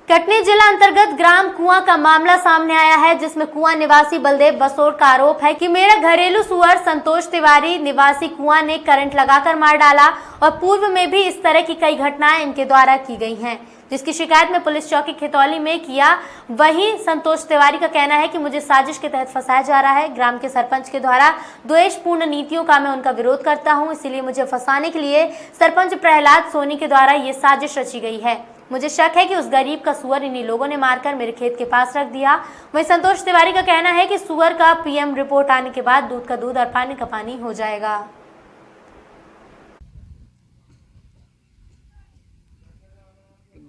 कटनी जिला अंतर्गत ग्राम कुआं का मामला सामने आया है, जिसमें कुआं निवासी बलदेव बसोर का आरोप है कि मेरा घरेलू सुअर संतोष तिवारी निवासी कुआं ने करंट लगाकर मार डाला और पूर्व में भी इस तरह की कई घटनाएं इनके द्वारा की गई हैं, जिसकी शिकायत में पुलिस चौकी खितौली में किया। वहीं संतोष तिवारी का कहना है कि मुझे साजिश के तहत फंसाया जा रहा है। ग्राम के सरपंच के द्वारा द्वेषपूर्ण नीतियों का मैं उनका विरोध करता हूं, इसीलिए मुझे फंसाने के लिए सरपंच प्रहलाद सोनी के द्वारा ये साजिश रची गई है। मुझे शक है कि उस गरीब का सुअर इन्हीं लोगों ने मारकर मेरे खेत के पास रख दिया। वहीं संतोष तिवारी का कहना है कि सुअर का पीएम रिपोर्ट आने के बाद दूध का दूध और पानी का पानी हो जाएगा।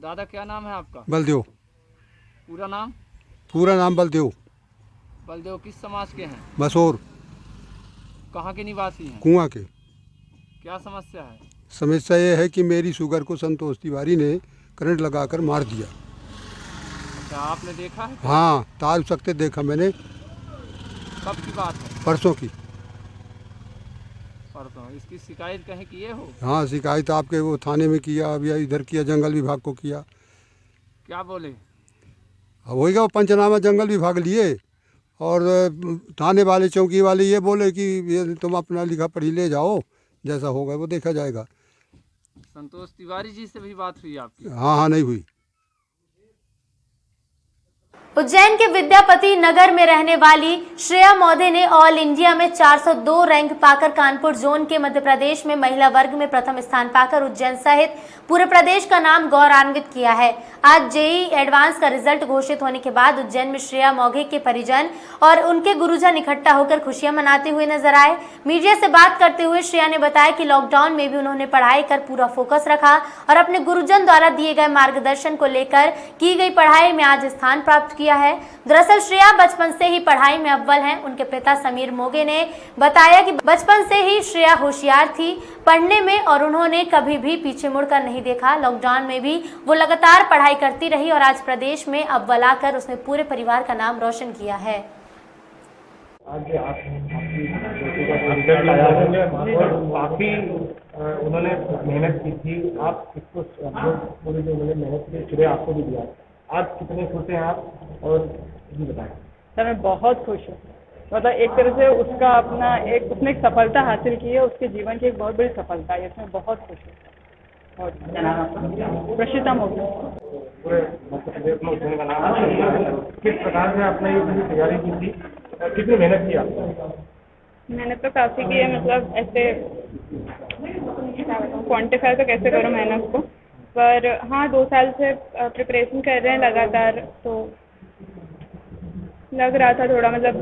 दादा क्या नाम है आपका? बलदेव। पूरा नाम? पूरा नाम बलदेव। बलदेव किस समाज के हैं? बसोर। कहाँ के निवासी हैं? कुआं के। क्या समस्या है? समस्या ये है कि मेरी शुगर को संतोष तिवारी ने करंट लगाकर मार दिया। अच्छा, आपने देखा है? हाँ, ताज सकते देखा मैंने। कब की बात है? परसों की। परसों। इसकी शिकायत कहीं किए हो? हाँ, शिकायत आपके वो थाने में किया, अभी इधर किया, जंगल विभाग को किया। क्या बोले? अब होएगा वो पंचनामा जंगल विभाग लिए और थाने वाले चौकी वाले ये बोले कि ये तुम अपना लिखा पढ़ी ले जाओ, जैसा होगा वो देखा जाएगा। संतोष तिवारी जी से भी बात हुई आपकी? हाँ, नहीं हुई। उज्जैन के विद्यापति नगर में रहने वाली श्रेया मौधे ने ऑल इंडिया में 402 रैंक पाकर कानपुर जोन के मध्य प्रदेश में महिला वर्ग में प्रथम स्थान पाकर उज्जैन सहित पूरे प्रदेश का नाम गौरवान्वित किया है। आज जेईई एडवांस का रिजल्ट घोषित होने के बाद उज्जैन में श्रेया मौधे के परिजन और उनके गुरुजन इकट्ठा होकर खुशियां मनाते हुए नजर आए। मीडिया से बात करते हुए श्रेया ने बताया कि लॉकडाउन में भी उन्होंने पढ़ाई कर पूरा फोकस रखा और अपने गुरुजन द्वारा दिए गए मार्गदर्शन को लेकर की गई पढ़ाई में आज स्थान प्राप्त किया है। दरअसल श्रेया बचपन से ही पढ़ाई में अव्वल हैं। उनके पिता समीर मोगे ने बताया कि बचपन से ही श्रेया होशियार थी पढ़ने में और उन्होंने कभी भी पीछे मुड़कर नहीं देखा। लॉकडाउन में भी वो लगातार पढ़ाई करती रही और आज प्रदेश में अव्वल आकर उसने पूरे परिवार का नाम रोशन किया है। आज काफ़ी उन्होंने मेहनत की थी, आप इसको पूरी जो उन्होंने मेहनत की श्रेय आपको भी दिया। आज कितने खुश हैं आप और जी बताएं। सर मैं बहुत खुश हूँ। मतलब एक तरह से उसका अपना उसने एक सफलता हासिल की है, उसके जीवन की एक बहुत बड़ी सफलता है, इसमें बहुत खुश हूँ। और प्रशिता मोदी पूरे मध्य प्रदेश में उज्जैन का नाम है। किस प्रकार से आपने ये पूरी तैयारी की थी और कितनी मेहनत की आपने? मेहनत तो काफ़ी की है, मतलब ऐसे क्वान्टिफाई तो कैसे करूँ मेहनत को, पर हाँ 2 साल से प्रिपरेशन कर रहे हैं लगातार, तो लग रहा था थोड़ा, मतलब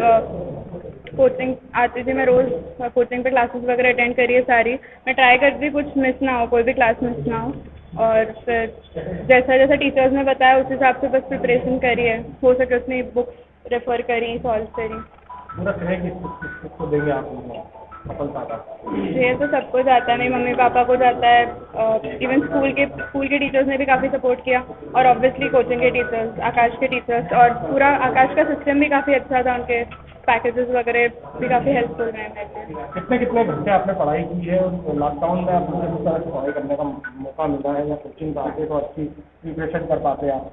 कोचिंग आती थी मैं, रोज़ कोचिंग पे क्लासेस वगैरह अटेंड करिए सारी, मैं ट्राई करती थी कुछ मिस ना हो, कोई भी क्लास मिस ना हो, और फिर जैसा जैसा टीचर्स ने बताया उस हिसाब से बस प्रिपरेशन करिए, हो सके उतनी बुक्स रेफ़र करी, सॉल्व करी। पूरा श्रेय किसको देंगे आप सफलता का? ये तो सबको जाता है, मेरी मम्मी पापा को जाता है, इवन स्कूल के टीचर्स ने भी काफ़ी सपोर्ट किया और ऑब्वियसली कोचिंग के टीचर्स, आकाश के टीचर्स, और पूरा आकाश का सिस्टम भी काफ़ी अच्छा था, उनके पैकेजेस वगैरह भी काफ़ी हेल्पफुल रहे मेरे। कितने घंटे आपने पढ़ाई की है और लॉकडाउन में आपको किस तरह से पढ़ाई करने का मौका मिला है या कोचिंग आते तो अच्छी प्रिपरेशन कर पाते आप?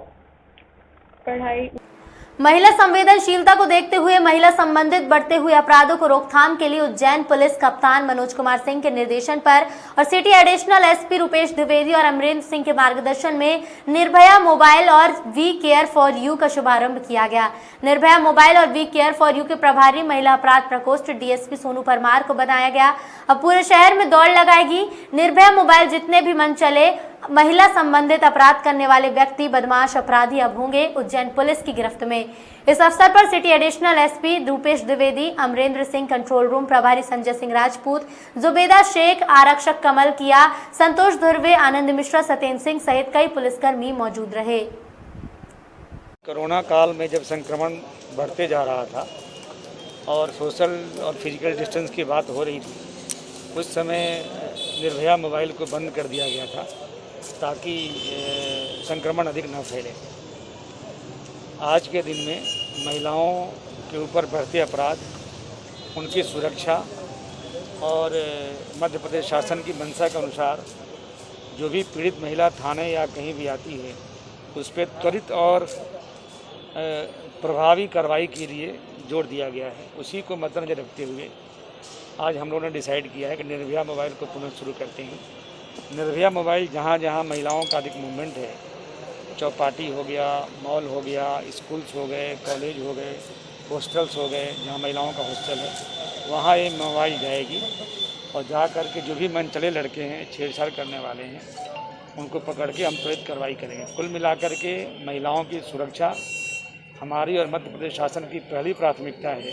पढ़ाई महिला संवेदनशीलता को देखते हुए महिला संबंधित बढ़ते हुए अपराधों को रोकथाम के लिए उज्जैन पुलिस कप्तान मनोज कुमार सिंह के निर्देशन पर और city additional SP Rupesh Dwivedi और अमरेंद्र सिंह के मार्गदर्शन में निर्भया मोबाइल और वी केयर फॉर यू का शुभारंभ किया गया। निर्भया मोबाइल और वी केयर फॉर यू के प्रभारी महिला अपराध प्रकोष्ठ डीएसपी सोनू परमार को बनाया गया। अब पूरे शहर में दौड़ लगाएगी। निर्भया मोबाइल जितने भी मन चले महिला संबंधित अपराध करने वाले व्यक्ति, बदमाश, अपराधी अब होंगे उज्जैन पुलिस की गिरफ्त में। इस अवसर पर city additional SP Rupesh Dwivedi, Amrendra Singh, control room प्रभारी संजय सिंह राजपूत, जुबेदा शेख, आरक्षक कमल किया, संतोष धुर्वे, आनंद मिश्रा, सत्येंद्र सिंह सहित कई पुलिसकर्मी मौजूद रहे। कोरोना काल में जब संक्रमण बढ़ते जा रहा था और सोशल और फिजिकल डिस्टेंस की बात हो रही थी, उस समय निर्भया मोबाइल को बंद कर दिया गया था ताकि संक्रमण अधिक न फैले। आज के दिन में महिलाओं के ऊपर बढ़ते अपराध, उनकी सुरक्षा और मध्य प्रदेश शासन की मंशा के अनुसार जो भी पीड़ित महिला थाने या कहीं भी आती है उस पर त्वरित और प्रभावी कार्रवाई के लिए जोर दिया गया है। उसी को मद्देनजर रखते हुए आज हम लोगों ने डिसाइड किया है कि निर्भया मोबाइल को पुनः शुरू करते हैं। निर्भया मोबाइल जहाँ जहाँ महिलाओं का अधिक मूवमेंट है, चौपाटी हो गया, मॉल हो गया, स्कूल्स हो गए, कॉलेज हो गए, हॉस्टल्स हो गए, जहाँ महिलाओं का हॉस्टल है, वहाँ ये मोबाइल जाएगी और जा कर के जो भी मनचले लड़के हैं, छेड़छाड़ करने वाले हैं, उनको पकड़ के हम त्वरित कार्रवाई करेंगे। कुल मिलाकर के महिलाओं की सुरक्षा हमारी और मध्य प्रदेश शासन की पहली प्राथमिकता है।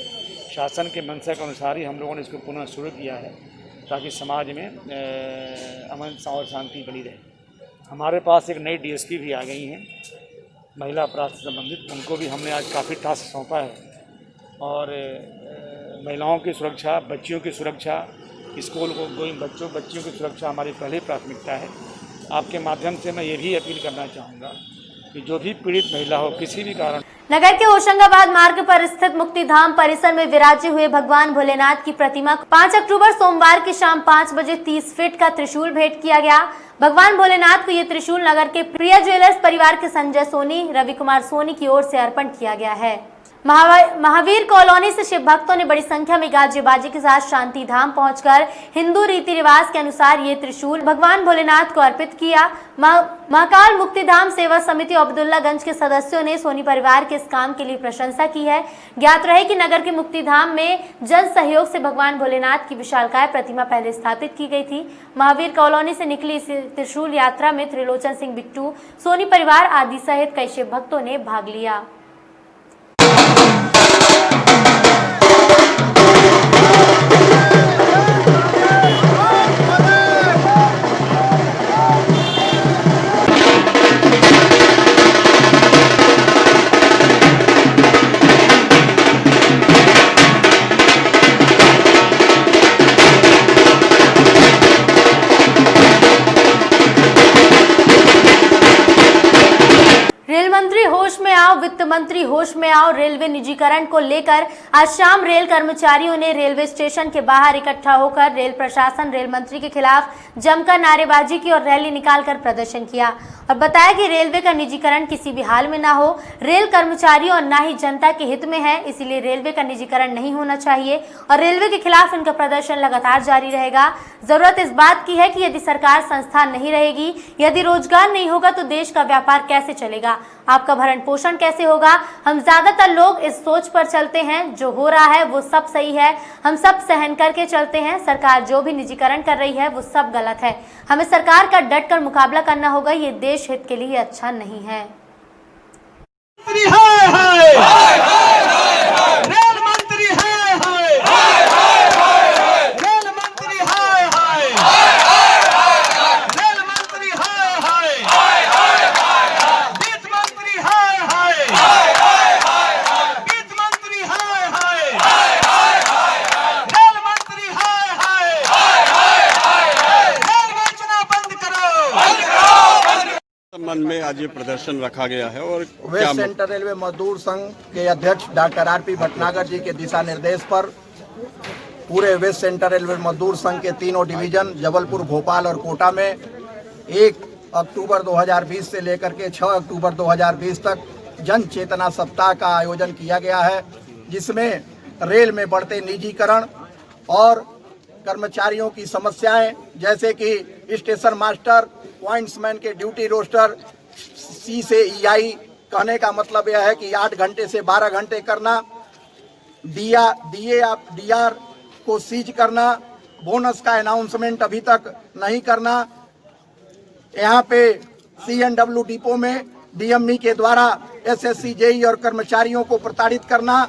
शासन के मंशा के अनुसार ही हम लोगों ने इसको पुनः शुरू किया है ताकि समाज में अमन और शांति बनी रहे। हमारे पास एक नई डीएसपी भी आ गई हैं महिला अपराध से संबंधित, उनको भी हमने आज काफ़ी टास्क सौंपा है। और महिलाओं की सुरक्षा, बच्चियों की सुरक्षा, स्कूल को गोइंग बच्चियों की सुरक्षा हमारी पहली प्राथमिकता है। आपके माध्यम से मैं ये भी अपील करना चाहूँगा कि जो भी पीड़ित महिला हो किसी भी कारण। नगर के होशंगाबाद मार्ग पर स्थित मुक्तिधाम परिसर में विराजे हुए भगवान भोलेनाथ की प्रतिमा 5 अक्टूबर सोमवार की शाम 5 बजे 30 फीट का त्रिशूल भेंट किया गया। भगवान भोलेनाथ को ये त्रिशूल नगर के प्रिया ज्वेलर्स परिवार के संजय सोनी, रवि कुमार सोनी की ओर से अर्पण किया गया है। महावीर कॉलोनी से शिव भक्तों ने बड़ी संख्या में गाजे-बाजे के साथ शांति धाम पहुंचकर हिंदू रीति रिवाज के अनुसार ये त्रिशूल भगवान भोलेनाथ को अर्पित किया। महाकाल मुक्तिधाम सेवा समिति अब्दुल्लागंज के सदस्यों ने सोनी परिवार के इस काम के लिए प्रशंसा की है। ज्ञात रहे कि नगर के मुक्तिधाम में जन सहयोग से भगवान भोलेनाथ की विशालकाय प्रतिमा पहले स्थापित की गई थी। महावीर कॉलोनी से निकली इस त्रिशूल यात्रा में त्रिलोचन सिंह बिट्टू, सोनी परिवार आदि सहित कई शिव भक्तों ने भाग लिया। रेल मंत्री होश में आओ, वित्त मंत्री होश में आओ। रेलवे निजीकरण को लेकर आज शाम रेल कर्मचारियों ने रेलवे स्टेशन के बाहर इकट्ठा होकर रेल प्रशासन, रेल मंत्री के खिलाफ जमकर नारेबाजी की और रैली निकालकर प्रदर्शन किया और बताया कि रेलवे का निजीकरण किसी भी हाल में ना हो। रेल कर्मचारियों और ना ही जनता के हित में है, इसीलिए रेलवे का निजीकरण नहीं होना चाहिए और रेलवे के खिलाफ इनका प्रदर्शन लगातार जारी रहेगा। जरूरत इस बात की है कि यदि सरकार संस्थान नहीं रहेगी, यदि रोजगार नहीं होगा तो देश का व्यापार कैसे चलेगा, आपका भरण पोषण कैसे होगा। हम ज्यादातर लोग इस सोच पर चलते हैं जो हो रहा है वो सब सही है, हम सब सहन करके चलते हैं। सरकार जो भी निजीकरण कर रही है वो सब गलत है, हमें सरकार का डट कर मुकाबला करना होगा, ये देश हित के लिए अच्छा नहीं है। संबंध में आज ये प्रदर्शन रखा गया है और वेस्ट सेंट्रल रेलवे मजदूर संघ के अध्यक्ष डॉक्टर आर.पी. भटनागर जी के दिशा निर्देश पर पूरे वेस्ट सेंट्रल रेलवे मजदूर संघ के तीनों डिवीजन जबलपुर, भोपाल और कोटा में 1 अक्टूबर 2020 से लेकर के 6 अक्टूबर 2020 तक जन चेतना सप्ताह का आयोजन किया गया है, जिसमें रेल में बढ़ते निजीकरण और कर्मचारियों की समस्याएं जैसे कि स्टेशन मास्टर, पॉइंट्समैन के ड्यूटी रोस्टर, सी से ईआई, कहने का मतलब यह है कि 8 घंटे से 12 घंटे करना, डीआर को सीज करना, बोनस का अनाउंसमेंट अभी तक नहीं करना, यहाँ पे CNW डिपो में DME के द्वारा SSC, JE और कर्मचारियों को प्रताड़ित करना,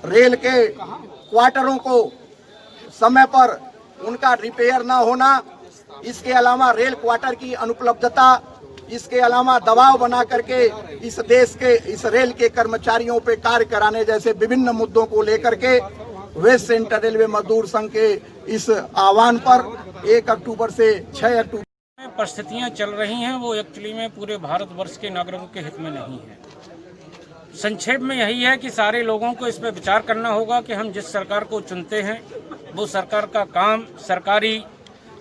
रेल के क्वार्टरों को समय पर उनका रिपेयर ना होना, इसके अलावा रेल क्वार्टर की अनुपलब्धता, इसके अलावा दबाव बना करके इस देश के इस रेल के कर्मचारियों पे कार्य कराने जैसे विभिन्न मुद्दों को लेकर के वेस्ट सेंट्रल रेलवे मजदूर संघ के इस आह्वान पर 1 अक्टूबर से 6 अक्टूबर परिस्थितियां चल रही हैं वो एक्चुअली में पूरे भारतवर्ष के नागरिकों के हित में नहीं है। संक्षेप में यही है कि सारे लोगों को इस पर विचार करना होगा कि हम जिस सरकार को चुनते हैं वो सरकार का काम, सरकारी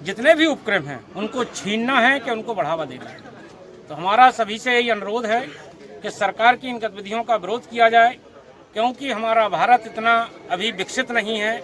जितने भी उपक्रम हैं उनको छीनना है कि उनको बढ़ावा देना है। तो हमारा सभी से यही अनुरोध है कि सरकार की इन गतिविधियों का विरोध किया जाए, क्योंकि हमारा भारत इतना अभी विकसित नहीं है,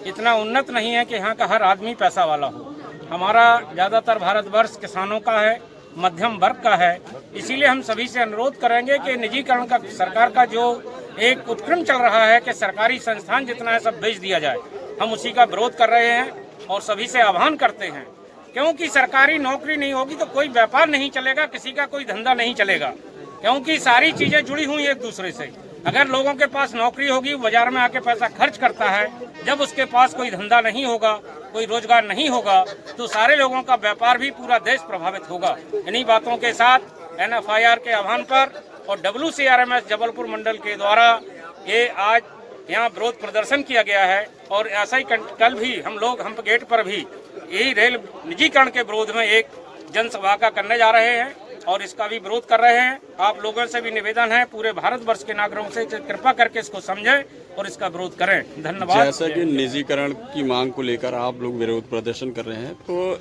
इतना उन्नत नहीं है कि यहाँ का हर आदमी पैसा वाला हो। हमारा ज़्यादातर भारतवर्ष किसानों का है, मध्यम वर्ग का है। इसीलिए हम सभी से अनुरोध करेंगे कि निजीकरण का सरकार का जो एक उपक्रम चल रहा है कि सरकारी संस्थान जितना है सब बेच दिया जाए, हम उसी का विरोध कर रहे हैं और सभी से आह्वान करते हैं, क्योंकि सरकारी नौकरी नहीं होगी तो कोई व्यापार नहीं चलेगा, किसी का कोई धंधा नहीं चलेगा, क्योंकि सारी चीज़ें जुड़ी हुई एक दूसरे से। अगर लोगों के पास नौकरी होगी, बाजार में आके पैसा खर्च करता है, जब उसके पास कोई धंधा नहीं होगा, कोई रोजगार नहीं होगा, तो सारे लोगों का व्यापार भी पूरा देश प्रभावित होगा। इन्हीं बातों के साथ NFIR के आह्वान पर और WCRMS जबलपुर मंडल के द्वारा ये आज यहाँ विरोध प्रदर्शन किया गया है और ऐसा ही कल भी हम लोग हम गेट पर भी यही रेल निजीकरण के विरोध में एक जनसभा का करने जा रहे हैं और इसका भी विरोध कर रहे हैं। आप लोगों से भी निवेदन है, पूरे भारतवर्ष के नागरिकों से कृपा करके इसको समझें और इसका विरोध करें। धन्यवाद। जैसा कि निजीकरण की मांग को लेकर आप लोग विरोध प्रदर्शन कर रहे हैं, तो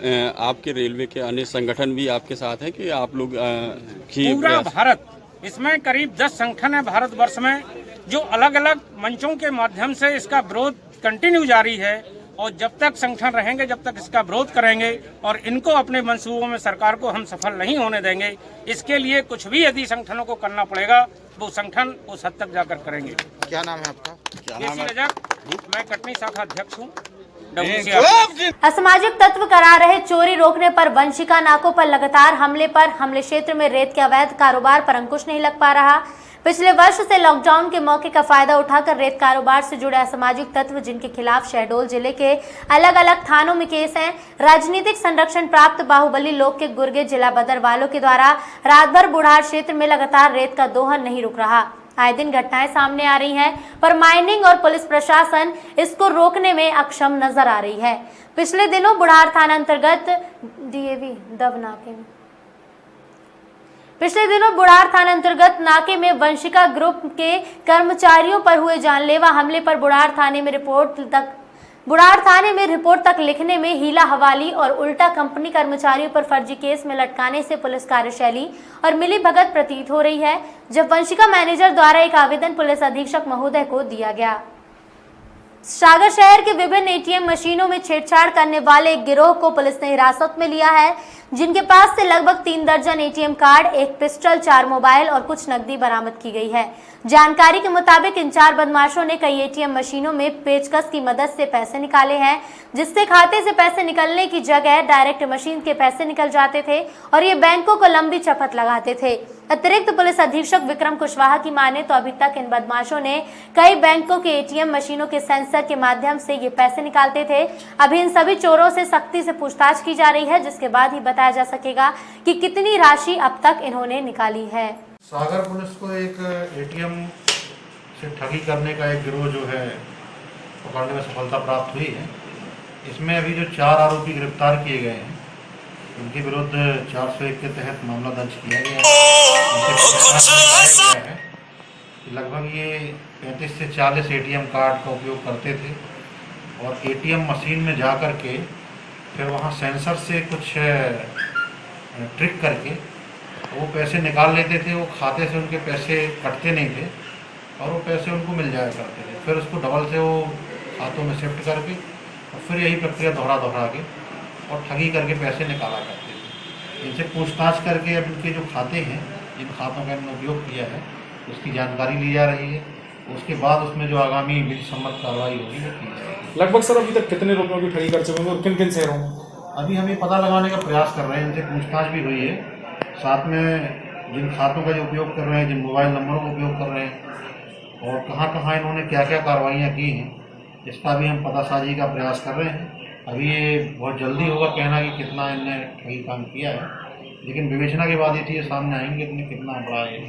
आपके रेलवे के अन्य संगठन भी आपके साथ हैं कि आप लोग पूरा भारत, इसमें करीब 10 संगठन है भारतवर्ष में, जो अलग अलग मंचों के माध्यम से इसका विरोध कंटिन्यू जारी है और जब तक संगठन रहेंगे जब तक इसका विरोध करेंगे और इनको अपने मंसूबों में सरकार को हम सफल नहीं होने देंगे। इसके लिए कुछ भी यदि संगठनों को करना पड़ेगा वो संगठन उस हद तक जाकर करेंगे। क्या नाम है आपका? केसी रजक, मैं कटनी शाखा अध्यक्ष हूँ। असामाजिक तत्व करा रहे चोरी रोकने पर वंशिका नाकों पर लगातार हमले क्षेत्र में रेत के अवैध कारोबार पर अंकुश नहीं लग पा रहा। पिछले वर्ष से लॉकडाउन के मौके का फायदा उठाकर रेत कारोबार से जुड़े असामाजिक तत्व, जिनके खिलाफ शहडोल जिले के अलग अलग थानों में केस हैं, राजनीतिक संरक्षण प्राप्त बाहुबली लोग के गुर्गे जिला बदर वालों के द्वारा रात भर बुढ़ार क्षेत्र में लगातार रेत का दोहन नहीं रुक रहा। आए दिन घटनाएं सामने आ रही हैं, पर माइनिंग और पुलिस प्रशासन इसको रोकने में अक्षम नजर आ रही है। पिछले दिनों बुढ़ार थाना अंतर्गत नाके में वंशिका ग्रुप के कर्मचारियों पर हुए जानलेवा हमले पर बुढ़ार थाने में रिपोर्ट तक लिखने में हीला हवाली और उल्टा कंपनी कर्मचारियों पर फर्जी केस में लटकाने से पुलिस कार्यशैली और मिली भगत प्रतीत हो रही है। जब वंशिका मैनेजर द्वारा एक आवेदन पुलिस अधीक्षक महोदय को दिया गया। सागर शहर के विभिन्न ATM मशीनों में छेड़छाड़ करने वाले एक गिरोह को पुलिस ने हिरासत में लिया है, जिनके पास से लगभग 3 दर्जन ATM कार्ड, एक पिस्टल, 4 मोबाइल और कुछ नकदी बरामद की गई है। जानकारी के मुताबिक इन 4 बदमाशों ने कई ATM मशीनों में पेचकस की मदद से पैसे निकाले हैं, जिससे खाते से पैसे निकलने की जगह डायरेक्ट मशीन के पैसे निकल जाते थे और ये बैंकों को लंबी चपत लगाते थे। अतिरिक्त पुलिस अधीक्षक विक्रम कुशवाहा की माने तो अभी तक इन बदमाशों ने कई बैंकों के ATM मशीनों के सेंसर के माध्यम से ये पैसे निकालते थे। अभी इन सभी चोरों से सख्ती से पूछताछ की जा रही है, जिसके बाद ही बताया जा सकेगा कि कितनी राशि अब तक इन्होंने निकाली है। सागर पुलिस को एक ATM से ठगी करने का एक गिरोह जो है पकड़ने में सफलता प्राप्त हुई है। इसमें अभी जो 4 आरोपी गिरफ्तार किए गए हैं, उनके विरुद्ध 401 के तहत मामला दर्ज किया गया है। लगभग ये 35 से 40 ATM कार्ड का उपयोग करते थे और ATM मशीन में जा कर के फिर वहाँ सेंसर से कुछ ट्रिक करके वो पैसे निकाल लेते थे। वो खाते से उनके पैसे कटते नहीं थे और वो पैसे उनको मिल जाया करते थे। फिर उसको डबल से वो खातों में शिफ्ट करके और फिर यही प्रक्रिया दोहरा के और ठगी करके पैसे निकाला करते थे। इनसे पूछताछ करके अब इनके जो खाते हैं, जिन खातों का इन्होंने उपयोग किया है, उसकी जानकारी ली जा रही है। उसके बाद उसमें जो आगामी विधि सम्मत कार्रवाई होगी वो की जाएगी। लगभग सर अभी तक कितने रुपयों की ठगी कर चुके हैं और किन किन शहरों में? अभी हम ये पता लगाने का प्रयास कर रहे हैं। इनसे पूछताछ भी हुई है, साथ में जिन खातों का जो उपयोग कर रहे हैं, जिन मोबाइल नंबरों का उपयोग कर रहे हैं और कहाँ इन्होंने क्या कार्रवाइयाँ की हैं, इसका भी हम पतासाजी का प्रयास कर रहे हैं। अभी ये बहुत जल्दी होगा कहना कि कितना इनने ठगी काम किया है, लेकिन विवेचना के बाद ये चीज़ें सामने आएंगी कि कितना बड़ा ये